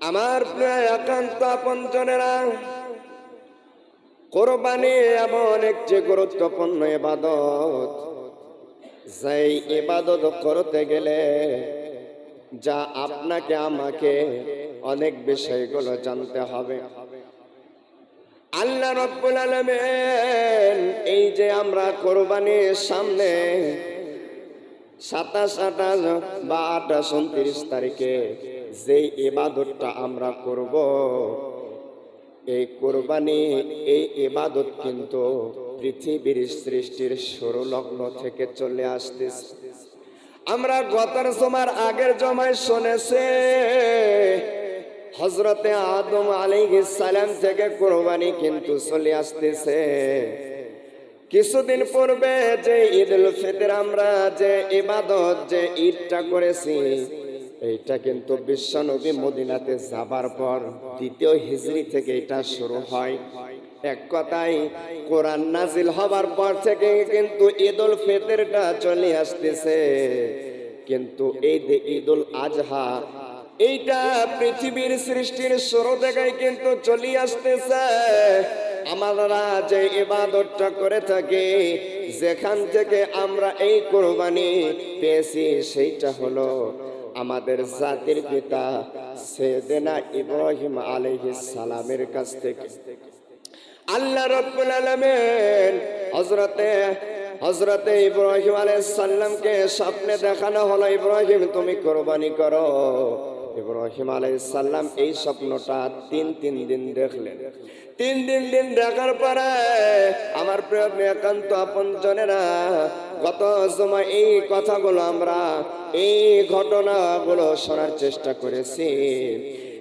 আমার প্রিয় একান্ত আপনজনেরা, কোরবানি এমন একটি গুরুত্বপূর্ণ ইবাদত, যেই ইবাদত করতে গেলে যা আপনাকে আমাকে অনেক বিষয়গুলো জানতে হবে। আল্লাহ রাব্বুল আলামিন এই যে আমরা কোরবানির সামনে 27, 28 বা 28, 29 তারিখে যেই ইবাদতটা আমরা করব, এই কোরবানি, এই ইবাদত কিন্তু পৃথিবীর সৃষ্টির শুরু লগ্ন থেকে চলে আসতেছে। আমরা গতর জমার আগের জমায় শুনেছি হযরতে আদম আলাইহিস সালাম থেকে কোরবানি কিন্তু চলে আসতেছে। কিছুদিন পূর্বে যে ঈদুল ফিতর আমরা যে ইবাদত, যে ঈদটা করেছি, এইটা কিন্তু বিশ্বনবী মদিনাতে যাবার পর দ্বিতীয় হিজরি থেকে এটা শুরু হয়। এক কথায় কোরআন নাজিল হবার পর থেকে কিন্তু ঈদুল ফিতরটা চলে আসতেছে। কিন্তু এই যে ঈদুল আজহা, এইটা পৃথিবীর সৃষ্টির শুরু থেকেই কিন্তু চলে আসতেছে। আমরা যে ইবাদতটা করে থাকি, যেখান থেকে আমরা এই কোরবানি পেয়েছি, সেইটা হলো আমাদের জাতির পিতা সাইয়েদনা ইব্রাহিম আলাইহিস সালামের কাছ থেকে। আল্লাহ রাব্বুল আলামিন হযরতে ইব্রাহিম আলাইহিস সালামকে স্বপ্নে দেখানো হলো, ইব্রাহিম তুমি কোরবানি করো। ইব্রাহিম আলাইহিস সালাম এই স্বপ্নটা তিন দিন দেখলেন। তিন দিন দেখার পরে আমার প্রিয় একান্ত আপনজনেরা, গত সময় এই কথাগুলো আমরা, এই ঘটনাগুলো শোনার চেষ্টা করেছি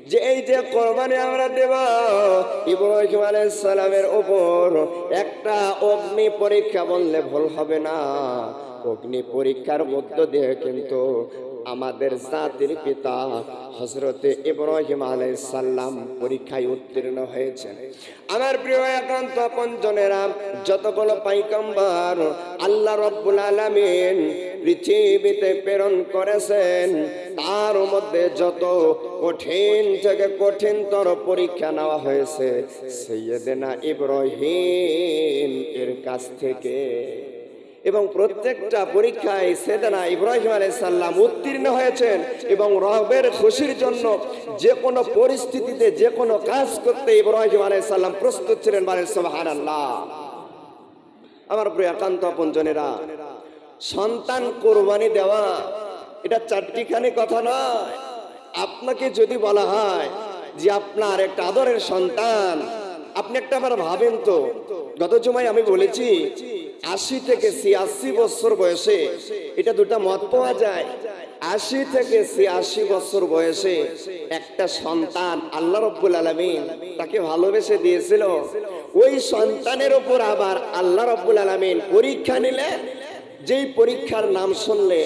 যে এই যে কোরবানি আমরা দেব, ইব্রাহিম আলাইহিস সালামের উপর একটা অগ্নি পরীক্ষা বললে ভুল হবে না। অগ্নি পরীক্ষার মধ্য দিয়ে কিন্তু আমাদের জাতির পিতা হযরতে ইব্রাহিম আলাইহিস সালাম পরীক্ষায় উত্তীর্ণ হয়েছেন। আমার প্রিয় একান্ত আপনজনেরা, যতগুলো পয়গম্বর আল্লাহ রাব্বুল আলামিন পৃথিবীতে প্রেরণ করেছেন, তার মধ্যে যত কঠিন থেকে কঠিনতর পরীক্ষা নেওয়া হয়েছে সাইয়েদনা ইব্রাহিম এর কাছ থেকে। এবং প্রত্যেকটা পরীক্ষায় সাইয়েদনা ইব্রাহিম আলাইহিস সালাম উত্তীর্ণ হয়েছেন এবং রবের খুশির জন্য যে কোনো পরিস্থিতিতে যে কোনো কাজ করতে ইব্রাহিম আলাইহিস সালাম প্রস্তুত ছিলেন। বলেন সুবহানাল্লাহ। আমার প্রিয় একান্ত আপনজনেরা, সন্তান কোরবানি দেওয়া এটা চারটিখানি কথা নয়। আপনাকে যদি বলা হয় যে আপনার একটা আদরের সন্তান, আপনি একটা বার ভাবেন তো, গত জুমায় আমি বলেছি 80 থেকে 86 বছর বয়সে এটা দুটা মত পাওয়া যায়। 80 থেকে 86 বছর বয়সে একটা সন্তান আল্লাহ রাব্বুল আলামিন তাকে ভালোবেসে দিয়েছিল। ওই সন্তানের উপর আবার আল্লাহ রাব্বুল আলামিন পরীক্ষা নিলেন, যেই পরীক্ষার নাম শুনলে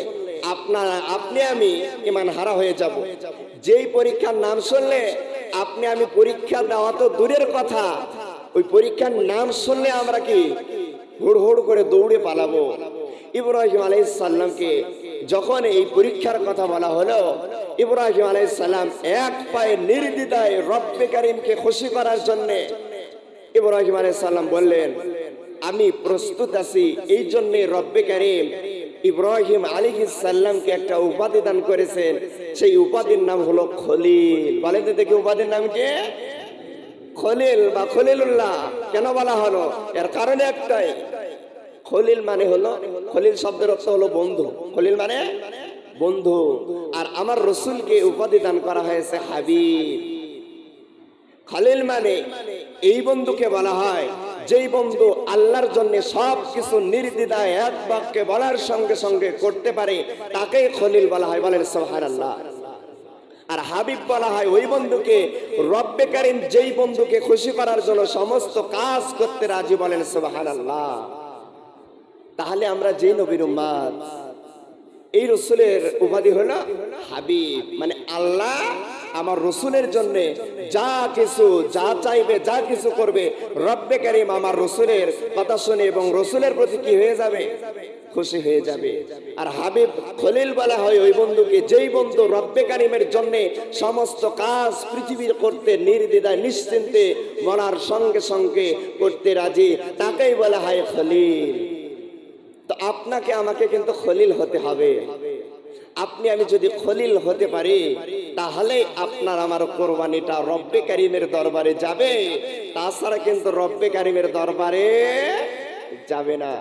আপনি আমি ঈমান হারা হয়ে যাব। যেই পরীক্ষার নাম শুনলে আপনি আমি পরীক্ষা দেওয়া তো দূরের কথা, ওই পরীক্ষার নাম শুনলে আমরা কি হুড় করে দৌড়ে পালাবো। ইব্রাহিম আলাইহিস সালামকে যখন এই পরীক্ষার কথা বলা হলো, ইব্রাহিম আলাইহিস সালাম এক পায়ে নির্দ্বিধায় রব্বে কারীমকে খুশি করার জন্য ইব্রাহিম আলাইহিস সালাম বললেন, আমি প্রস্তুত আছি। এই জন্য রব্বে কারীম ইব্রাহিম আলাইহিস সালামকে একটা উপাধি দান করেছেন। সেই উপাধির নাম হলো খলিল। বলেন তো দেখি উপাধির নাম কি? খলিল বা খলিলুল্লাহ। কেন বলা হলো? এর কারণ একটাই, খলিল মানে হলো, খলিল শব্দের অর্থ হলো বন্ধু। খলিল মানে বন্ধু। আর আমার রাসূলকে উপাধি দান করা হয়েছে হাবিব। খলিল মানে এই বন্ধুকে বলা হয় যেই বন্ধু আল্লাহর জন্য সব কিছু নির্দ্বিধায় এক বাক্যে বলার সঙ্গে সঙ্গে করতে পারে, তাকেই খলিল বলা হয়। বলেন সুবহানাল্লাহ। আর হাবিব বলা হয় ওই বন্ধুকে, রব্বে কারীম যেই বন্ধুকে খুশি করার জন্য সমস্ত কাজ করতে রাজি। বলেন সুবহানাল্লাহ। তাহলে আমরা যে নবীর উম্মত, এই রাসূলের উপাধি হলো হাবিব, মানে আল্লাহ আমার রসুলের জন্য যা কিছু যা চাইবে যা কিছু করবে, রব্বে কারীম আমার রসুলের কথা শুনে এবং রসুলের প্রতি কি হয়ে যাবে, খুশি হয়ে যাবে। আর হাবিব খলিল বলা হয় ওই বন্ধুকে, যেই বন্ধু রব্বে কারীমের জন্য সমস্ত কাজ পৃথিবীর করতে নির্দ্বিধায় নিশ্চিন্তে মনার সঙ্গে সঙ্গে করতে রাজি, তাকেই বলা হয় খলিল। তো আপনাকে আমাকে কিন্তু খলিল হতে হবে। আপনি আমি যদি খলিল হতে পারি, তাহলে আপনার আমার কোরবানিটা রব্বে কারীমের দরবারে যাবে, তাছাড়া কিন্তু রব্বে কারীমের দরবারে যাবে না।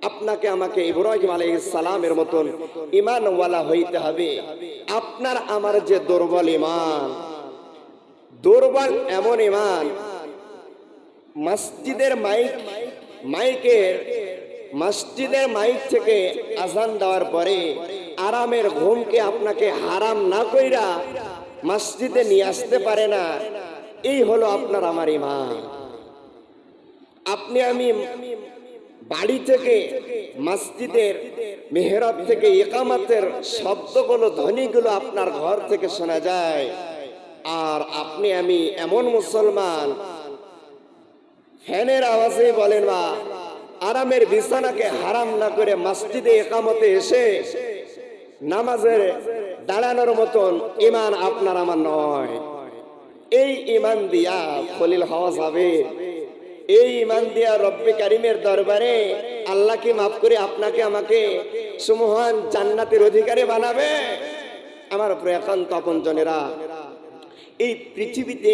আপনাকে আমাকে ইব্রাহিম আলাইহিস সালামের মতন ঈমানওয়ালা হইতে হবে। আপনার আমার যে দুর্বল ঈমান, দুর্বল এমন ঈমান, মসজিদের মসজিদের মাইক থেকে আজান দেওয়ার পরে আরামের ঘুমকে আপনাকে হারাম না কইরা মসজিদে নিয়ে আসতে পারে না, এই হলো আপনার আমার ঈমান। আপনি আমি বাড়ি থেকে মসজিদের মেহরাব থেকে ইকামতের শব্দগুলো, ধ্বনিগুলো আপনার ঘর থেকে শোনা যায়, আর আপনি আমি এমন মুসলমান ফ্যানের আওয়াজে বলেন বা আরামের বিছানাকে হারাম না করে মসজিদে ইকামতে এসে নামাজের দাঁড়ানোর মতন ঈমান আপনার আমার নয়। এই ঈমান দিয়া খলিল হওয়া যাবে। এই ঈমান দিয়া রব্বে কারীমের দরবারে আল্লাহ কি মাফ করে আপনাকে আমাকে সুমহান জান্নাতের অধিকারী বানাবে। আমার প্রিয় একান্ত আপনজনেরা, এই পৃথিবীতে